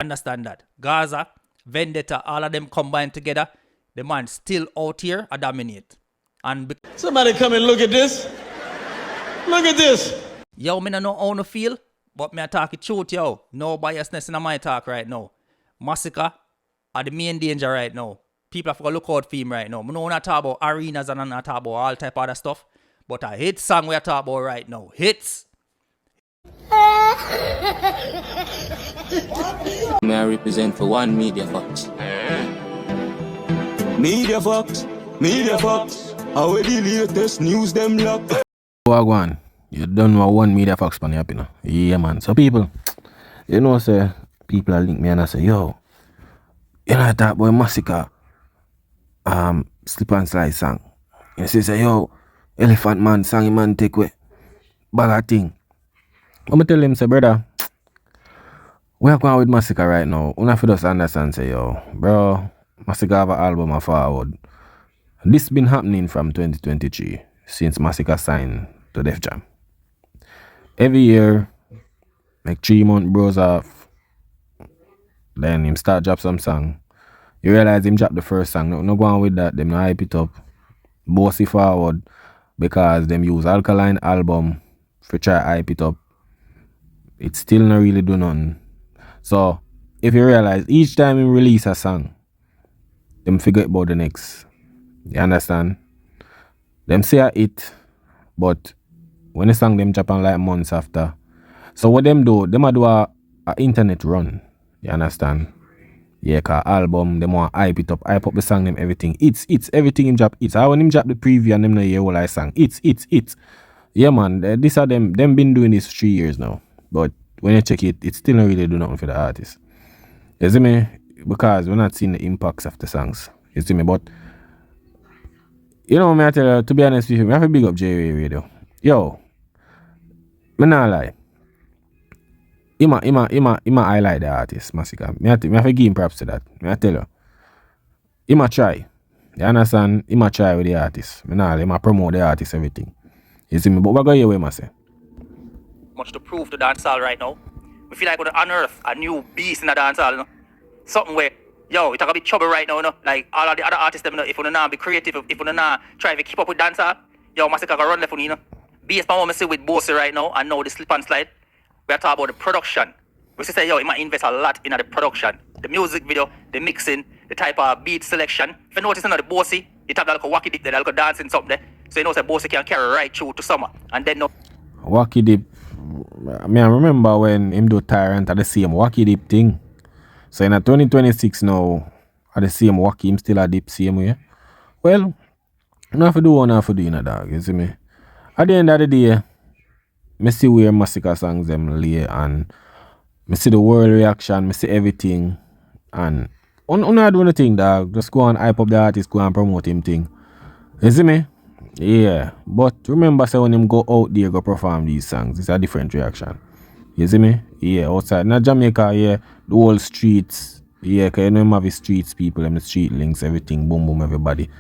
Understand that. Gaza, Vendetta, all of them combined together, the man still out here a dominate. And somebody come and look at this. Look at this. Yo, me no know how to feel, but me a talk it truth, yo. No biasness in my talk right now. Masicka are the main danger right now. People have to look out for him right now. I know not talk about arenas and not talk about all type of other stuff, but a hit song we are talking about right now. Hits. May I represent for one Media Fox? Media Fox, Media Fox. How the latest news them lock. Wagwan, you done my one Media Fox pan up, you know. Yeah, man. So people, you know, say people are link me and I say, yo, you know that boy Masicka, Slip and Slide song. You say, yo, Elephant Man sang him man take away bag of thing. I'ma tell him, say, brother, we are going with Masicka right now. Una for just understand, say, yo, bro, Masicka have an album of forward. This been happening from 2023 since Masicka signed to Def Jam. Every year, like 3 months bros off, then him start drop some song. You realize him drop the first song. No go on with that. Them no hype it up. Bossy forward because them use Alkaline album for try hype it up. It still not really do nothing. So if you realize each time him release a song, them figure about the next. You understand? Them say a hit, but when the song them drop on like months after. So what them do? Them a do a internet run. You understand? Yeah, cause album, them want hype it up the song, them everything. It's everything him drop. It's how when him drop the preview and them no hear what I sang. It's. Yeah, man. This are them. Them been doing this 3 years now. But when you check it, it still not really do nothing for the artist. You see me? Because we're not seeing the impacts of the songs. You see me? But you know, me I tell you, to be honest with you, I have to big up J Radio. Yo, me not lie. Ima highlight the artist, Masicka. Me have to give him props to that. Me I tell you. Ima try. You understand? Ima try with the artist. Me not lie. Ima promote the artist, everything. You see me? But what go your way, ma say? Much to prove to dancehall right now. We feel like we're gonna unearth a new beast in the dancehall, you know? Something where, yo, it's a bit trouble right now, you know? Like all of the other artists, them, you know, if you not be creative, if you not try to keep up with dancehall, yo, Masicka gonna run left on you, know? Based on what I see with Bossy right now, and now the Slip and Slide, we are talking about the production. We say, yo, it might invest a lot in the production. The music video, the mixing, the type of beat selection. If you notice, you know, the Bossy, it have that little wacky dip there, that little dancing something there. So you know, say Bossy can carry right through to summer. And then no. Wacky dip. I mean, I remember when him do Tyrant at the same wacky dip thing. So in 2026 now, at the same wacky, him still a dip same way. Well, you have to do one, have to do, you know, dog. You see me? At the end of the day, I see where Masicka songs them lay, and I see the world reaction, I see everything. And not do anything, dog. Just go and hype up the artist, go and promote him thing. You see me? Yeah. But remember, say when him go out there, go perform these songs, it's a different reaction. You see me? Yeah, outside. Not Jamaica, yeah, the whole streets. Yeah, because you know him have the streets people, them the street links, everything, boom, boom, everybody.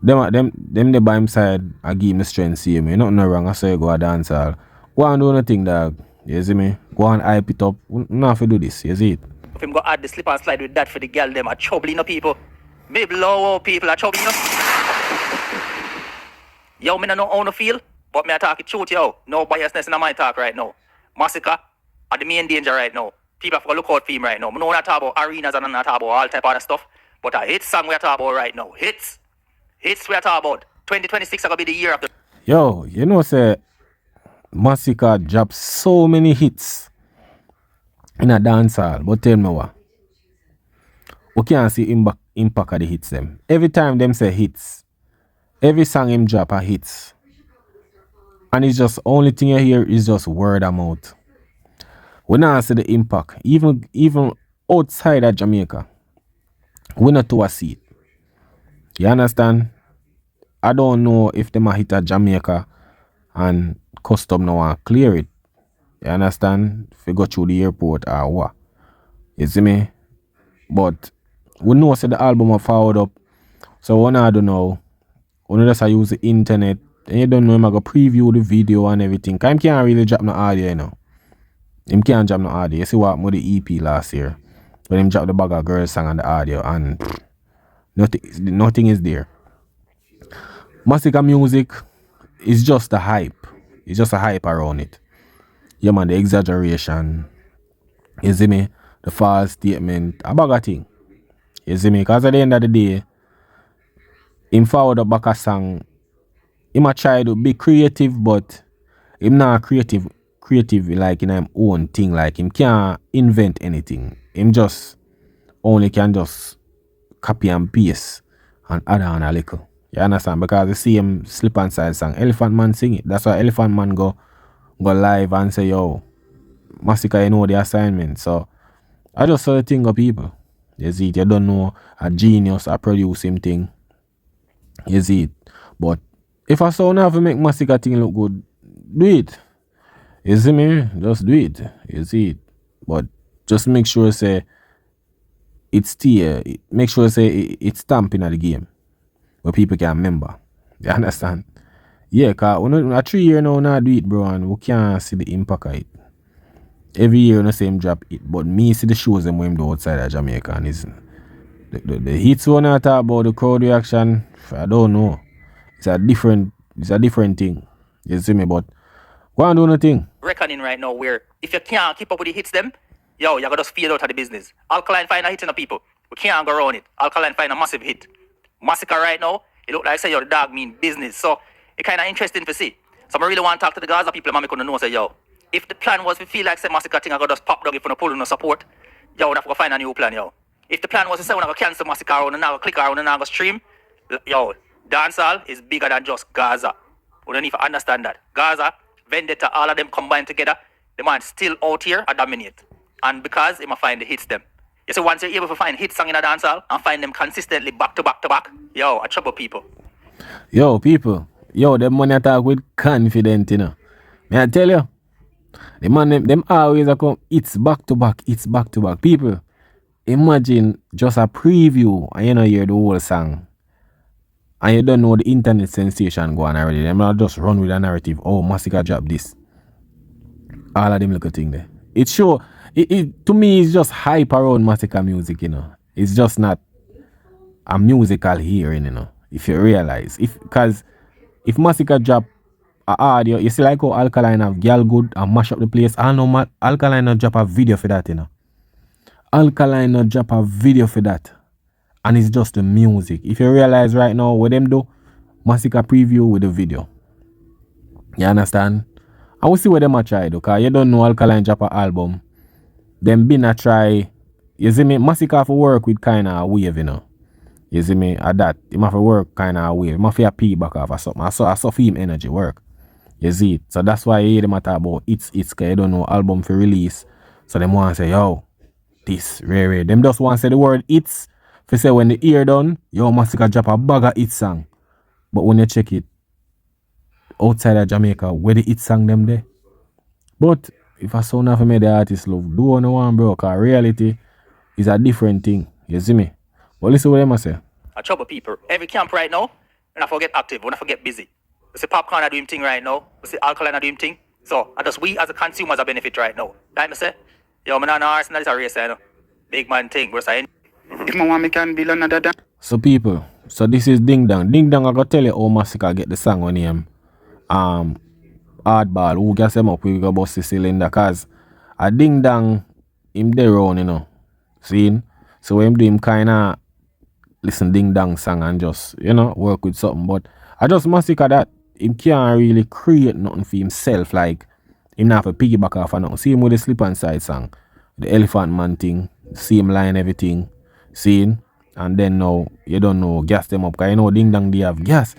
Them they by him side, I give him the strength, see me. Nothing wrong, I say go a dancehall. Go and do nothing, dog. You see me? Go and hype it up. We don't have to do this, you see it? If him go add the Slip and Slide with that for the girl, them are troubling the people. Maybe low people are troubling us. Yo, me no know how to feel, but me I talk it truth, yo. No biasness in my talk right now. Masicka are the main danger right now. People have to look out for him right now. I know not talk about arenas and not talk about all type of other stuff, but a hit song we are talking about right now. Hits we are talking about. 2026 are gonna be the year of the. Yo, you know, say Masicka dropped so many hits in a dancehall, but tell me what. We can't see impact of the hits them. Every time them say hits, every song him drop a hits. And it's just only thing you hear is just word of mouth. We not see the impact. Even outside of Jamaica, we not to see it. You understand? I don't know if them a hit at Jamaica and custom now and clear it. You understand? If you go through the airport or what. You see me? But we know say the album are forward up. So we not do know. We just use the internet. And you don't know him I go preview the video and everything. Cause him can't really drop no audio, you know. Him can't drop no audio. You see what with the EP last year. when him drop the bag of girls song on the audio and nothing is there. Masicka music is just a hype. It's just a hype around it. Yeah man, the exaggeration. You see me? The false statement. A bag of thing. You see me? Because at the end of the day, him forward up back a song. Him a try to be creative, but him not creative like in him own thing. Like him can't invent anything. Him just only can just copy and paste and add on a little. You understand? Because you see him slip and side song. Elephant Man sing it. That's why Elephant Man go live and say, yo, Masicka, you know the assignment. So I just saw the thing of people. You see it, you don't know a genius a produce him thing. You see it. But if I saw now to make Masicka thing look good, do it. You see me? Just do it. You see it. But just make sure say it's still make sure say it's stamping at the game where people can remember. You understand? Yeah, cause when a 3 year now not do it, bro, and we can't see the impact of it. Every year on the same drop it, but me see the shows them when do outside of Jamaica and is the hits when I talk about the crowd reaction, I don't know. It's a different thing. You see me, but go and do nothing. Reckoning right now where if you can't keep up with the hits them, yo, you gotta just fade out of the business. Alkaline find a hit in the people. We can't go around it. Alkaline find a massive hit. Masicka right now, it look like say your dog mean business. So it kinda interesting to see. So I really want to talk to the Gaza people and make them know say, yo, if the plan was to feel like say Masicka thing I gotta just pop down if you pull no support, yo, we have to find a new plan, yo. If the plan was to say we're gonna cancel Masicka around and now click around and now go stream, yo, dancehall is bigger than just Gaza. We don't need to understand that. Gaza, Vendetta, all of them combined together, the man still out here and dominate. And because he might find the hits them. You see, once you're able to find hit song in a dancehall and find them consistently back to back to back, yo, I trouble people. Yo, people. Yo, them money talk with confident, you know. May I tell you? The man, them always come, it's back to back. People, imagine just a preview and you know hear the whole song. And you don't know the internet sensation going already. Them not just run with a narrative. Oh, Masicka drop this. All of them little thing there. It show, it to me, it's just hype around Masicka music, you know. It's just not a musical hearing, you know. If you realize. Because if Masicka drop a audio, you see like how Alkaline have Gyal good and mash up the place. I know Alkaline not drop a video for that, you know. Alkaline not drop a video for that. And it's just the music. If you realize right now what them do, Masicka preview with the video. You understand? And we see what them a try though, because you don't know Alkaline drop a album. Them been a try. You see me? Masicka have to work with kind of a wave, you know. You see me? At that. He have to work kind of a wave. He have to pee back off or something. I saw him energy work. You see it? So that's why you hear them talk about it's because you don't know album for release. So them want to say, yo, this, rare. Them just want to say the word it's. If you say when the ear done, yo, Masicka drop a bag of it song. But when you check it, outside of Jamaica, where the it song them there? But if I sound of me the artist love, do on the one, bro, because reality is a different thing. You see me? But listen what them say. I trouble people. Every camp right now, when I forget active, when I forget busy. We see Popcorn are doing thing right now. We see Alkaline are doing thing. So I just we as a consumers are benefit right now. Like I say, yo, I'm not Arsenal, it's a race, you know. Big man thing, we're saying. If my want me can build another dance. So people, so this is Ding Dong. Ding Dong I gotta tell you how Masicka get the song on him. Hardball, who gets him up, we go bust the cylinder, cause a Ding Dong him there round, you know. See? So when him do him kinda listen Ding Dong song and just, you know, work with something. But I just Masicka that him can't really create nothing for himself, like him not have to piggyback off or nothing. See him with the Slip and Side song, the Elephant Man thing, same line, everything. See? And then now you don't know, gas them up, because you know Ding Dong they have gas.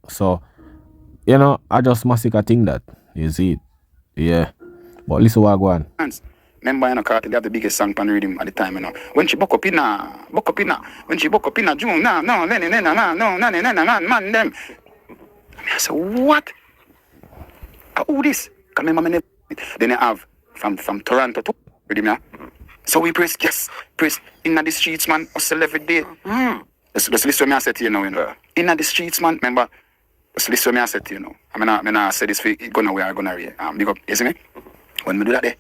So, you know, I just Masicka think that. You see it? Yeah. But listen what I go on. Remember, you know, Carter, they have the biggest song pan rhythm at the time, you know. When she buck up in when she buck up in June, man, them. I said, what? Who this? Come remember me. Then I have from Toronto to rhythm, yeah. So we press in the streets, man, hustle every day. Just listen to me I said to you now, you know. In the streets, man, remember, just listen to me I said to you know. I mean, say this for it gonna where I gonna read. Big up, you see me? When we do that there.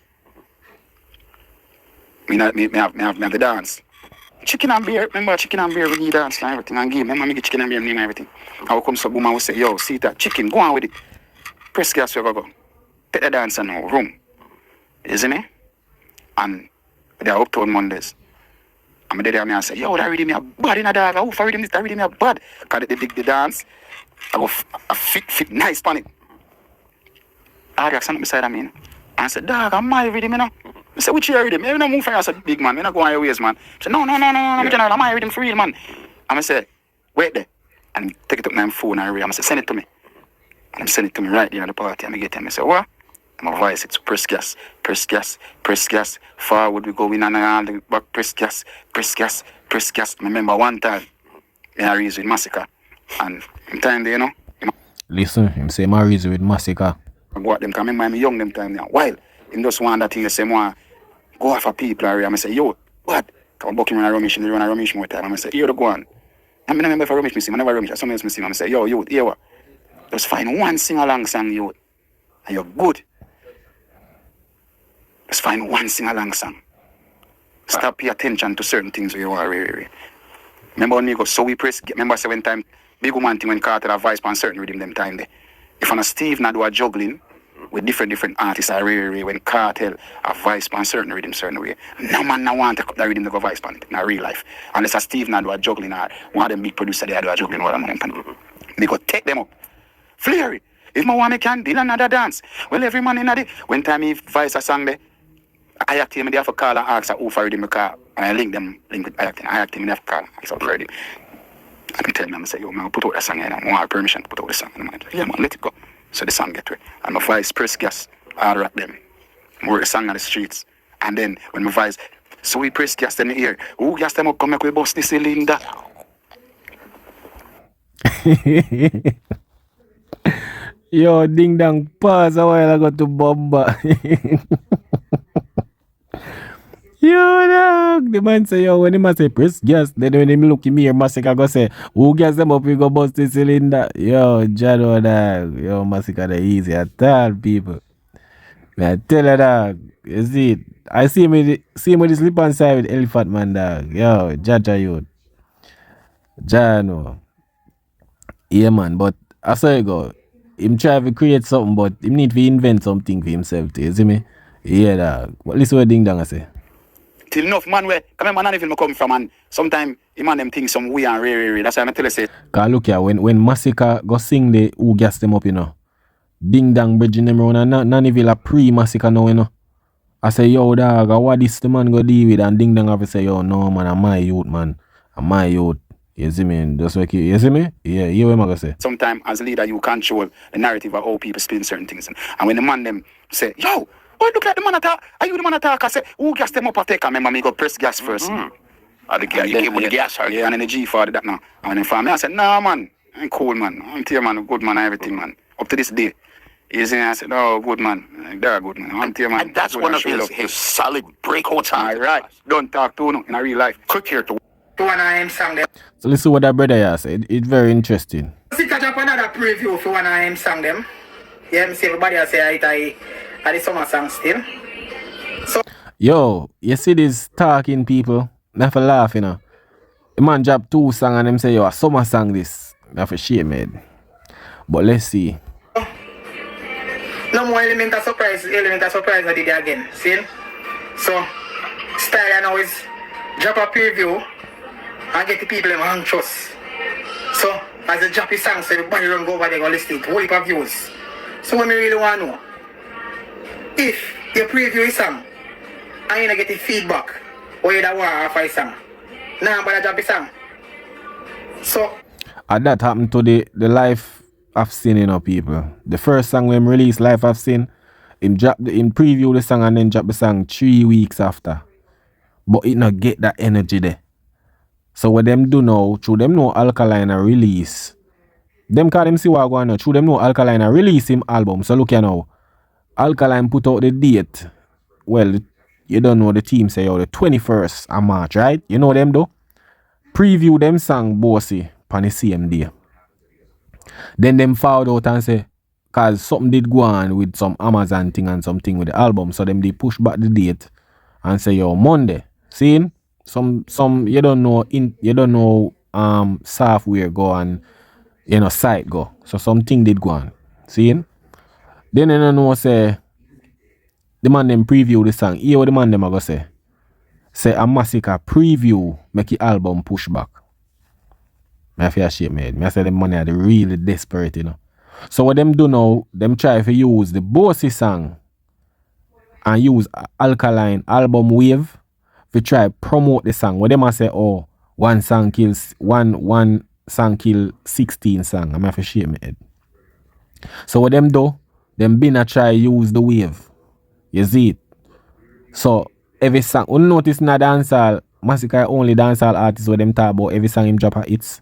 me have the dance. Chicken and beer, remember chicken and beer we need dance and everything and game. Remember me get chicken and beer name and everything. How come some woman will say, yo, see that chicken, go on with it. Press gas, we go. Take the dance and now, room. Isn't it? And they are uptown Mondays. And my daddy and say, yo, that rhythm me bad in a dog. How far rhythm this, that rhythm me bad. Because they dig the dance. I go fit nice on it. I got something beside me. And I said, dog, I'm my rhythm, you know. I said, which year rhythm? I don't move for you. I said, big man, I don't go on your ways, man. I said, no, I'm my rhythm for real, man. And I said, wait there. And take it up my phone and I said, send it to me. And I send it to me right there at the party. And I get him. I said, what? And my voice, it's press gas. Forward we go in and all the back, press gas. I remember one time, I raised with Masicka. And in time there, you know. Listen, him say my reason with Masicka. I go at them, because I remember me young them time now. While, him just want that thing, he say, go after people area. I say, yo, what? Because I'm bucking when I rummage more time. I say, yo, go on. I mean, I remember if I rummage me see, I never rummage. Something else me see, I say, yo, here what? Just find one sing-along song, you, and you're good. Just find one sing-along song. Stop pay attention to certain things where you are, really. Remember when you go, so we press, remember 7 times, big woman thing when Carter advice on certain rhythm them time there. If on a Steve not do a juggling with different artists, I really when Cartel advice on certain rhythm certain way. No man no want to cut that rhythm to go vice on it in real life. Unless a Steve not do a juggling or one of them big producer they do a juggling what I'm going they go take them up. Flare. If my one can do another dance. Well every man in the when time he voice a song there, I act him they have to call and ask who for rhythm car and I link with I act him they have to call and ask for rhythm. I can tell them, I say, yo, man, put out the song and I want permission to put out the song. And I'm like, yeah, man, let it go. So the song get ready. And my voice press gas, I rock them. Work the song on the streets. And then when my voice, so we press gas in the ear. Who gas them up, come make we bust the cylinder. Yo, ding dong, pause a while ago to Bomba. Yo, dog. The man say, yo, when the man say press gas, then when him look at me, Masicka go say, who gas them up, we go bust the cylinder. Yo, Jado, dog. Yo, Masicka, the easy at all, people. Man, tell her, dog. You see it? I see him with the slip on side with Elephant Man, dog. Yo, Jaja, youth. Jano. Yeah, man, but I saw you go. Him try to create something, but him need to invent something for himself, too. You see me? Yeah, dog. But listen what Ding Dong I say. Till enough man where come man even come from and sometimes the man them think some way and rare. That's why I tell you say. Cause look here, when Masicka go sing the who gas them up, you know. Ding Dong bridging them around and Nannyville a pre-Masicka now, you know. I say, yo dog, what this the man go deal with and Ding Dong have to say, yo no man, I'm my youth man. I'm my youth. You see me? Just like you see me? Yeah, you what am I gonna say? Sometimes as a leader you control the narrative of how people spin certain things. And when the man them say, yo, oh, look like the man attack. Are you the man attack? I say, who gas them up a take? I remember me go press gas first. And the gas, yeah, and then the G for that now. And then for me, I said, nah, man, I'm cool, man. I'm here, man, good man, everything, man. Up to this day. You see, I said, oh, good man. They're good, man. I'm here, man. And that's one of his solid breakouts. All right. Don't talk to no in a real life. Quick here to one I am song them. So listen what that brother has said. It's very interesting. Masicka drop another preview for one I am song them. Yeah, me see everybody else say I the summer song still. So Yo, you see this talking people? I have to laugh, you know. The man drop 2 songs and them say, yo, a summer song this. I have to shame it. But let's see. no more element of surprise I did it again. See? So style now is drop a preview and get the people in anxious. So as a drop his song, so everybody run go over there and listen to it, whole heap of views. So what me really want to know, if you preview a song and you don't get the feedback or you don't want to offer a song, now but I drop a song. So And that happened to the life I've seen, you know, people. The first song when released, Life I've Seen, him preview the song and then drop the song 3 weeks after. But it not get that energy there. So what them do now, through them know Alkaline a release. Them call them see what going on. Through them know Alkaline a release him album. So look here now. Alkaline put out the date. Well, you don't know the team say the 21st of March, right? You know them though? Preview them song Bossy on the same day. Then them found out and say, cause something did go on with some Amazon thing and something with the album. So them they push back the date and say yo Monday. Seeing some you don't know software go and site go. So something did go on. Seeing? Then you don't know say the man them preview the song. Hear what the man them are gonna say. Say a Masicka preview make the album push back. I feel shit made. I say the money are really desperate, So what them do now, them try to use the Bossy song and use Alkaline album wave to try promote the song. What them a say, oh, one song kill 16 song. I'm have shit my head. So what them do, them been a try use the wave. You see it? So every song, you notice na dancehall, Masicka only dancehall artist where them talk about every song him drop a hits.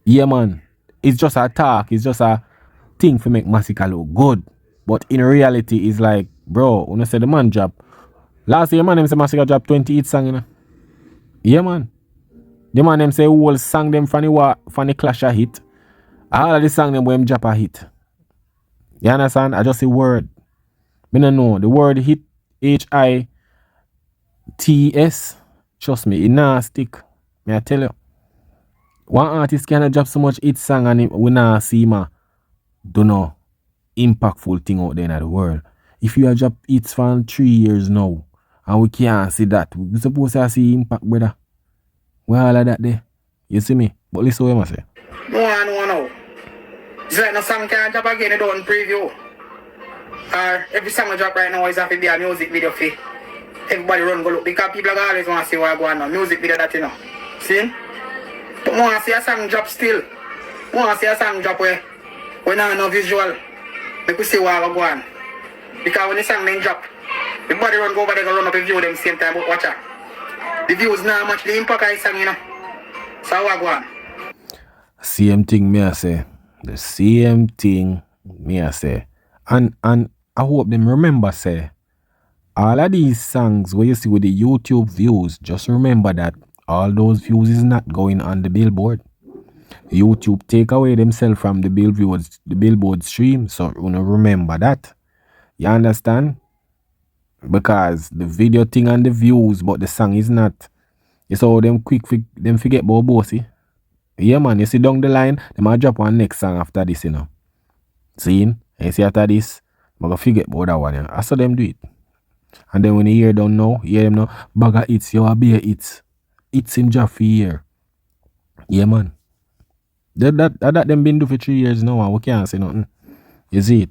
Yeah man. It's just a talk, it's just a thing to make Masicka look good. But in reality, it's like, bro, when I say the man drop. Last year, man, them say Masicka drop 28 songs, Yeah, man. The man them say whole song them from the clash a hit. All of the song them when him drop a hit. You understand? I just say word. Me no know. The word hit, HITS. Trust me, it nah stick. Me I tell you. One artist can drop so much hit song and we nah see do no impactful thing out there in the world. If you have dropped hits for 3 years now and we can't see that, we supposed to see impact, brother. Where all of that there? You see me? But listen what I say. No one know. It's like no song can drop again, it don't preview. Or every song we drop right now is have to be a music video for everybody run go look. Because people always want to see what going on. Music video that See? But I want to see a song drop still. I want to see a song drop where we not no visual. Make we see what going on. Because when the song then drop, everybody run go over there go run up and view them same time, but watch out. The views not much the impact of the song, So what go on? Same thing me I say. The same thing me I say. And I hope them remember say all of these songs where you see with the YouTube views, just remember that all those views is not going on the billboard. YouTube take away themselves from the billboard stream. So you know, remember that. You understand? Because the video thing and the views, but the song is not. You saw them them forget about Bossy. Yeah man, you see down the line, they might drop one next song after this, Seeing? And you see after this, I'm gonna forget about that one. I saw them do it. And then when you hear them now, bag of hits, you be a hits. It's him job for a year. Yeah man. That them been do for 3 years now and we can't say nothing. You see it?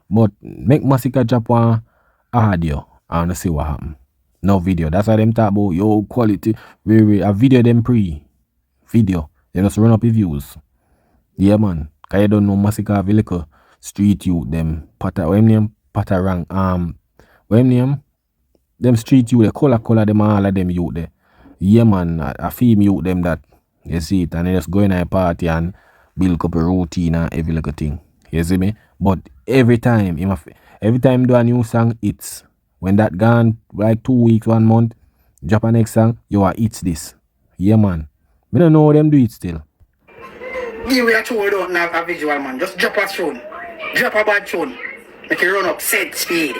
But make Masicka drop one audio and see what happen. No video. That's why them talk about yo quality. A video them video. They just run up the views. Yeah man. Cause you don't know Masicka have a little street youth them patarang them street youth, the color them all of them youth there. Yeah man, a film youth them that. You see it, and they just go in a party and build up a routine and every little thing. You see me? But every time do a new song, it's when that gone like 2 weeks, 1 month, drop a next song, you are it's this. Yeah man. We don't know how them do it still. Give me a tune, don't have a visual man. Just drop a tune. Drop a bad tune. Make it run up set speed.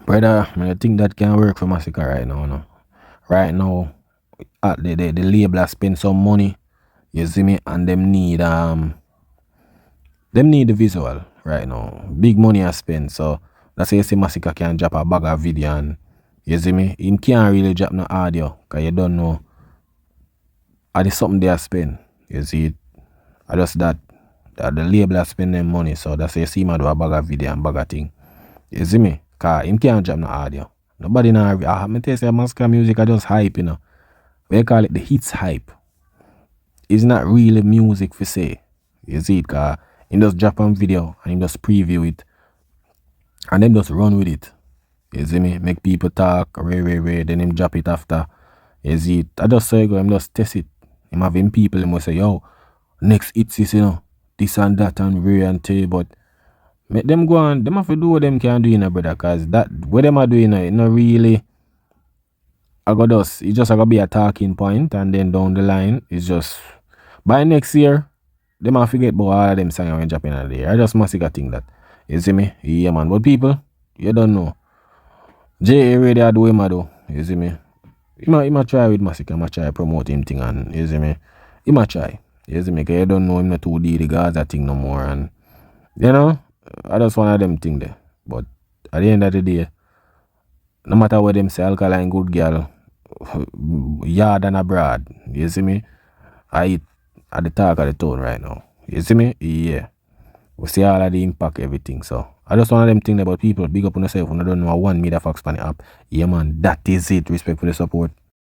Brother, I think that can work for Masicka right now, no? Right now, the label spend some money, you see me, and them need the visual right now. Big money I spend, so that's why you see Masicka can drop a bag of video and you see me, him can't really drop no audio, cause you don't know are there something they spend. You see it? I just that the label spend them money, so that's why you see me do a bag of video and bag of thing. You see me? Cause him can't drop no audio. Nobody know me tell you Masicka music I just hype, We call it the hits hype. It's not really music for say. You see it, cause him just drop on video and him just preview it. And then just run with it. You see me? Make people talk, then him drop it after. You see it. I just say go, him just test it. Him having people, him will say, yo, next hits is, this and that and rare and tell, but make them go on, them have to do what them can do, brother, cause that what them are doing, it not really it's just gonna be a talking point, and then down the line, it's just by next year, them might forget about all of them songs when dropping out there. I just Masicka think that. You see me? Yeah man. But people, you don't know. J already do him though, you see me? He might try with Masicka, he might try promote him thing and you see me? He might try. You see me? Cause you don't know him not to do the Gaza thing no more and you know, I just one of them thing there. But at the end of the day, no matter what them say, Alkaline good Gyal, yard and abroad. You see me? I eat at the talk of the town right now. You see me? Yeah. We see all of the impact, everything. So I just one of them things about people. Big up on yourself when I don't know one Media Fox on the app. Yeah man, that is it. Respect for the support.